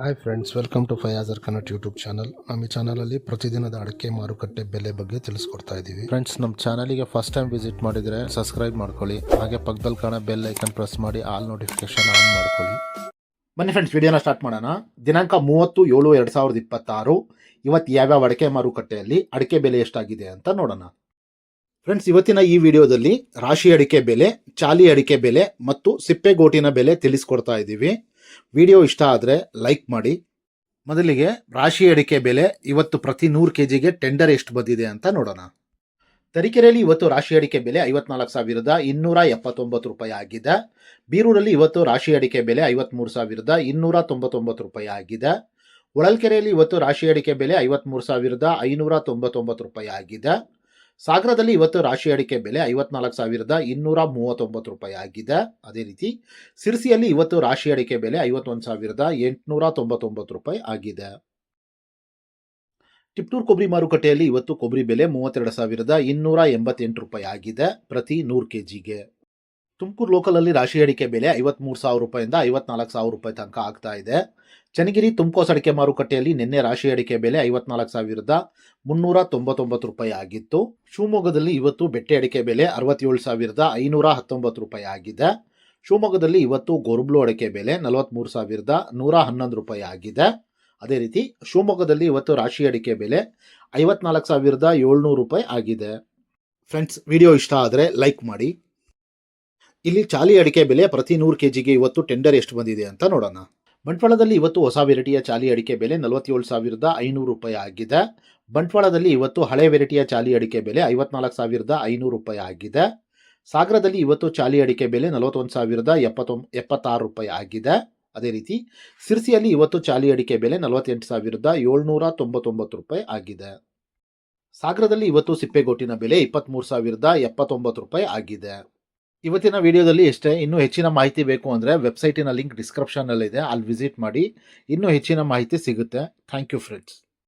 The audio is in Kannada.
Hi friends, welcome to Fayazar Kannada YouTube channel. ನಮ್ಮ ಈ ಚಾನಲಲ್ಲಿ ಪ್ರತಿದಿನದ ಅಡಿಕೆ ಮಾರುಕಟ್ಟೆ ಬೆಲೆ ಬಗ್ಗೆ ತಿಳಿಸ್ಕೊಡ್ತಾ ಇದ್ದೀವಿ. ಫ್ರೆಂಡ್ಸ್, ನಮ್ಮ ಚಾನಲಿಗೆ ಫಸ್ಟ್ ಟೈಮ್ ವಿಸಿಟ್ ಮಾಡಿದರೆ ಸಬ್ಸ್ಕ್ರೈಬ್ ಮಾಡ್ಕೊಳ್ಳಿ. ಹಾಗೆ ಪಕ್ಕದಲ್ಲಿ ಕಾಣೋ ಬೆಲ್ ಐಕನ್ ಪ್ರೆಸ್ ಮಾಡಿ ಆಲ್ ನೋಟಿಫಿಕೇಶನ್ ಆನ್ ಮಾಡ್ಕೊಳ್ಳಿ. ಬನ್ನಿ ಫ್ರೆಂಡ್ಸ್, ವಿಡಿಯೋನ ಸ್ಟಾರ್ಟ್ ಮಾಡೋಣ. ದಿನಾಂಕ 30/7/2026 ಇವತ್ತು ಯಾವ್ಯಾವ ಅಡಿಕೆ ಮಾರುಕಟ್ಟೆಯಲ್ಲಿ ಅಡಿಕೆ ಬೆಲೆ ಎಷ್ಟಾಗಿದೆ ಅಂತ ನೋಡೋಣ. ಫ್ರೆಂಡ್ಸ್, ಇವತ್ತಿನ ಈ ವಿಡಿಯೋದಲ್ಲಿ ರಾಶಿ ಅಡಿಕೆ ಬೆಲೆ, ಚಾಲಿ ಅಡಿಕೆ ಬೆಲೆ ಮತ್ತು ಸಿಪ್ಪೆಗೋಟಿನ ಬೆಲೆ ತಿಳಿಸ್ಕೊಡ್ತಾ ಇದ್ದೀವಿ. ವಿಡಿಯೋ ಇಷ್ಟ ಆದರೆ ಲೈಕ್ ಮಾಡಿ. ಮೊದಲಿಗೆ ರಾಶಿ ಅಡಿಕೆ ಬೆಲೆ ಇವತ್ತು ಪ್ರತಿ 100 kgಗೆ ಟೆಂಡರ್ ಎಷ್ಟು ಬಂದಿದೆ ಅಂತ ನೋಡೋಣ. ತರೀಕೆರೆಯಲ್ಲಿ ಇವತ್ತು ರಾಶಿ ಅಡಿಕೆ ಬೆಲೆ 54,279 ರೂಪಾಯಿ ಆಗಿದೆ. ಬೀರೂರಲ್ಲಿ ಇವತ್ತು ರಾಶಿ ಅಡಿಕೆ ಬೆಲೆ 53,299 ರೂಪಾಯಿ ಆಗಿದೆ. ಹೊಳಲ್ಕೆರೆಯಲ್ಲಿ ಇವತ್ತು ರಾಶಿ ಅಡಿಕೆ ಬೆಲೆ 53,599 ರೂಪಾಯಿ ಆಗಿದೆ. ಸಾಗರದಲ್ಲಿ ಇವತ್ತು ರಾಶಿ ಅಡಿಕೆ ಬೆಲೆ 54,239 ರೂಪಾಯಿ ಆಗಿದೆ. ಅದೇ ರೀತಿ ಸಿರ್ಸಿಯಲ್ಲಿ ಇವತ್ತು ರಾಶಿ ಅಡಿಕೆ ಬೆಲೆ 51,899 ರೂಪಾಯಿ ಆಗಿದೆ. ಟಿಪ್ಟೂರು ಕೊಬ್ಬರಿ ಮಾರುಕಟ್ಟೆಯಲ್ಲಿ ಇವತ್ತು ಕೊಬ್ಬರಿ ಬೆಲೆ 32,288 ರೂಪಾಯಿ ಆಗಿದೆ ಪ್ರತಿ 100 kgಗೆ. ತುಮಕೂರು ಲೋಕಲಲ್ಲಿ ರಾಶಿ ಅಡಿಕೆ ಬೆಲೆ 53,000 ರೂಪಾಯಿಂದ 54,000 ರೂಪಾಯಿ ತನಕ ಆಗ್ತಾ ಇದೆ. ಚನ್ನಗಿರಿ ತುಮಕೋಸ್ ಅಡಿಕೆ ಮಾರುಕಟ್ಟೆಯಲ್ಲಿ ನಿನ್ನೆ ರಾಶಿ ಅಡಿಕೆ ಬೆಲೆ 54,399 ರೂಪಾಯಿ ಆಗಿತ್ತು. ಶಿವಮೊಗ್ಗದಲ್ಲಿ ಇವತ್ತು ಬೆಟ್ಟೆ ಅಡಿಕೆ ಬೆಲೆ 67,519 ರೂಪಾಯಿ ಆಗಿದೆ. ಶಿವಮೊಗ್ಗದಲ್ಲಿ ಇವತ್ತು ಗೊರ್ಬ್ಲು ಅಡಿಕೆ ಬೆಲೆ 43,111 ರೂಪಾಯಿ ಆಗಿದೆ. ಅದೇ ರೀತಿ ಶಿವಮೊಗ್ಗದಲ್ಲಿ ಇವತ್ತು ರಾಶಿ ಅಡಿಕೆ ಬೆಲೆ 54,700 ರೂಪಾಯಿ ಆಗಿದೆ. ಫ್ರೆಂಡ್ಸ್, ವಿಡಿಯೋ ಇಷ್ಟ ಆದರೆ ಲೈಕ್ ಮಾಡಿ. ಇಲ್ಲಿ ಚಾಲಿ ಅಡಿಕೆ ಬೆಲೆ ಪ್ರತಿ 100 kgಗೆ ಇವತ್ತು ಟೆಂಡರ್ ಎಷ್ಟು ಬಂದಿದೆ ಅಂತ ನೋಡೋಣ. ಬಂಟ್ವಾಳದಲ್ಲಿ ಇವತ್ತು ಹೊಸ ವೆರೈಟಿಯ ಚಾಲಿ ಅಡಿಕೆ ಬೆಲೆ 47,500 ರೂಪಾಯಿ ಆಗಿದೆ. ಬಂಟ್ವಾಳದಲ್ಲಿ ಇವತ್ತು ಹಳೆ ವೆರೈಟಿಯ ಚಾಲಿ ಅಡಿಕೆ ಬೆಲೆ 54,500 ರೂಪಾಯಿ ಆಗಿದೆ. ಸಾಗರದಲ್ಲಿ ಇವತ್ತು ಚಾಲಿ ಅಡಿಕೆ ಬೆಲೆ 41,076 ರೂಪಾಯಿ ಆಗಿದೆ. ಅದೇ ರೀತಿ ಸಿರ್ಸಿಯಲ್ಲಿ ಇವತ್ತು ಚಾಲಿ ಅಡಿಕೆ ಬೆಲೆ 48,799 ರೂಪಾಯಿ ಆಗಿದೆ. ಸಾಗರದಲ್ಲಿ ಇವತ್ತು ಸಿಪ್ಪೆಗೋಟಿನ ಬೆಲೆ 23,079 ರೂಪಾಯಿ ಆಗಿದೆ. ಇವತ್ತಿನ ವಿಡಿಯೋದಲ್ಲಿ ಇಷ್ಟೇ. ಇನ್ನೂ ಹೆಚ್ಚಿನ ಮಾಹಿತಿ ಬೇಕು ಅಂದರೆ ವೆಬ್ಸೈಟಿನ ಲಿಂಕ್ ಡಿಸ್ಕ್ರಿಪ್ಷನ್ನಲ್ಲಿದೆ, ಅಲ್ಲಿ ವಿಸಿಟ್ ಮಾಡಿ. ಇನ್ನೂ ಹೆಚ್ಚಿನ ಮಾಹಿತಿ ಸಿಗುತ್ತೆ. Thank you friends.